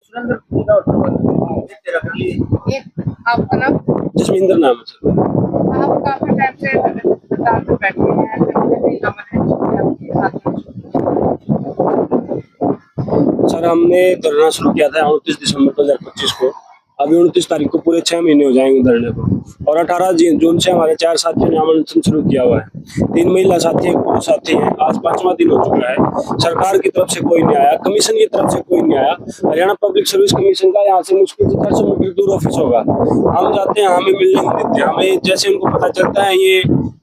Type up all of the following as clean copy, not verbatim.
एक आपका नाम? जसविंदर नाम है सर। आप काफी टाइम से अस्पताल में बैठे हैं, कभी आपके साथ में? सर हमने धरना शुरू किया था 29 दिसंबर 2025 को। अभी 29 तारीख को पूरे 6 महीने हो जाएंगे धरने को। और 18 जून से हमारे 4 साथियों ने आंदोलन शुरू किया हुआ है। 3 महिला साथी, 1 पुरुष साथी है। आज 5वां दिन हो चुका है। सरकार की तरफ से कोई नहीं आया, कमीशन की तरफ से कोई नहीं आया। हरियाणा पब्लिक सर्विस कमीशन का यहाँ से मुश्किल से 400 मीटर दूर ऑफिस होगा। हम जाते हैं, हमें मिलने नहीं देते। हमें जैसे उनको पता चलता है ये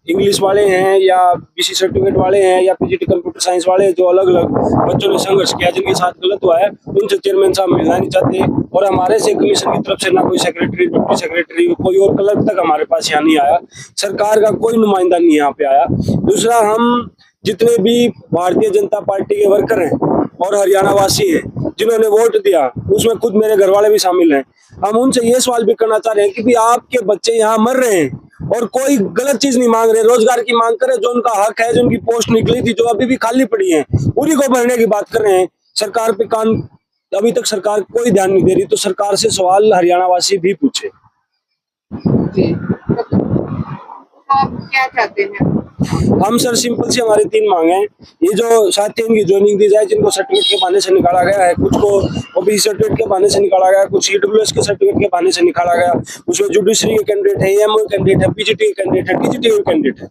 इंग्लिश वाले हैं या बीसी सर्टिफिकेट वाले हैं या पीजीटी कंप्यूटर साइंस वाले, जो अलग अलग बच्चों ने संघर्ष किया, जिनके साथ गलत हुआ है, उनसे चेयरमैन साहब मिलना नहीं चाहते। और हमारे से कमीशन की तरफ से ना कोई सेक्रेटरी, डिप्टी सेक्रेटरी, कोई और क्लर्क तक हमारे पास यहाँ नहीं आया। सरकार का कोई नुमाइंदा नहीं यहाँ पे आया। दूसरा, हम जितने भी भारतीय जनता पार्टी के वर्कर हैं और हरियाणा वासी हैं जिन्होंने वोट दिया, उसमें खुद मेरे घर वाले भी शामिल हैं, हम उनसे ये सवाल भी करना चाह रहे हैं कि भी आपके बच्चे यहाँ मर रहे हैं और कोई गलत चीज नहीं मांग रहे, रोजगार की मांग कर रहे, जो उनका हक है, जो उनकी पोस्ट निकली थी, जो अभी भी खाली पड़ी है, उन्हीं को भरने की बात कर रहे हैं। सरकार पे कान अभी तक सरकार कोई ध्यान नहीं दे रही। तो सरकार से सवाल हरियाणा वासी भी पूछे। जी, तो आप क्या चाहते हैं? हम सर सिंपल सी हमारी 3 मांग है। ये जो साथी इनकी ज्वाइनिंग दी जाए, जिनको सर्टिफिकेट के बहाने से निकाला गया है, कुछ को ओबीसी सर्टिफिकेट के बहाने से निकाला गया, कुछ ईडब्ल्यूएस के सर्टिफिकेट के बहाने से निकाला गया। उसमें जुडिशरी के कैंडिडेट है, एमओ कैंडिडेट है, पीजीटी के कैंडिडेट है, टीजीटी के कैंडिडेट है।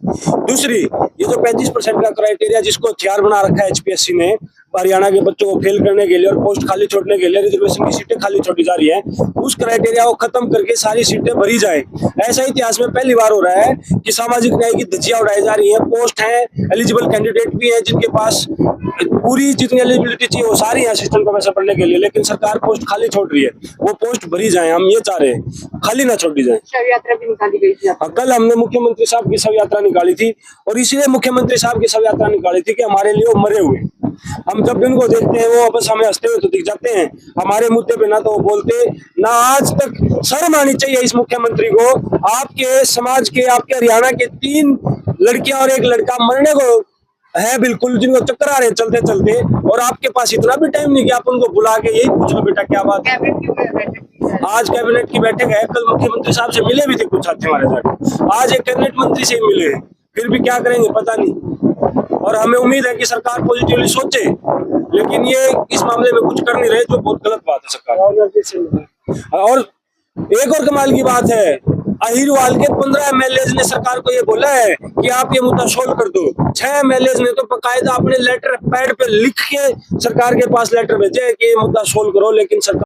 दूसरी, ये जो 35% का क्राइटेरिया जिसको हथियार बना रखा है एचपीएससी ने हरियाणा के बच्चों को फेल करने के लिए और पोस्ट खाली छोड़ने के लिए, रिजर्वेशन की सीटें खाली छोड़ी जा रही है, उस क्राइटेरिया को खत्म करके सारी सीटें भरी जाए। ऐसा इतिहास में पहली बार हो रहा है कि सामाजिक न्याय की धज्जियां उड़ाई जा रही है। पोस्ट है, एलिजिबल कैंडिडेट भी है, जिनके पास पूरी जितनी एलिजिबिलिटी चाहिए वो सारी है असिस्टेंट प्रोफेसर पढ़ने के लिए, लेकिन सरकार पोस्ट खाली छोड़ रही है। वो पोस्ट भरी जाए, हम ये चाह रहे हैं, खाली ना छोड़ी जाए। शव यात्रा भी निकाली गई थी। कल हमने मुख्यमंत्री साहब की शव यात्रा निकाली थी और इसलिए मुख्यमंत्री साहब की शव यात्रा निकाली थी कि हमारे लिए वो मरे हुए। हम जब भी उनको देखते हैं वो बस हमें हंसते हुए तो दिख जाते हैं, हमारे मुद्दे पे ना तो वो बोलते ना। आज तक शर्म आनी चाहिए इस मुख्यमंत्री को। आपके समाज के, आपके हरियाणा के 3 लड़कियां और 1 लड़का मरने को है बिल्कुल, जिनको चक्कर आ रहे हैं चलते चलते, और आपके पास इतना भी टाइम नहीं कि आप उनको बुला के यही पूछ लो बेटा क्या बात है। आज कैबिनेट की बैठक है, कल मुख्यमंत्री साहब से मिले भी थे कुछ साथी हमारे साथ, आज एक कैबिनेट मंत्री से मिले, फिर भी क्या करेंगे पता नहीं। और हमें उम्मीद है कि सरकार पॉजिटिवली सोचे, लेकिन ये इस मामले में कुछ कर नहीं रहे, जो बहुत गलत बात है सरकार। और एक और कमाल की बात है, अहिरवाल के 15 एमएलए ने सरकार को ये बोला है कि आप ये मुद्दा सोल्व कर दो। 6 एमएलए ने तो बकायदा अपने लेटर पैड पे लिख के सरकार के पास लेटर भेजे कि ये मुद्दा सोल्व करो, लेकिन सरकार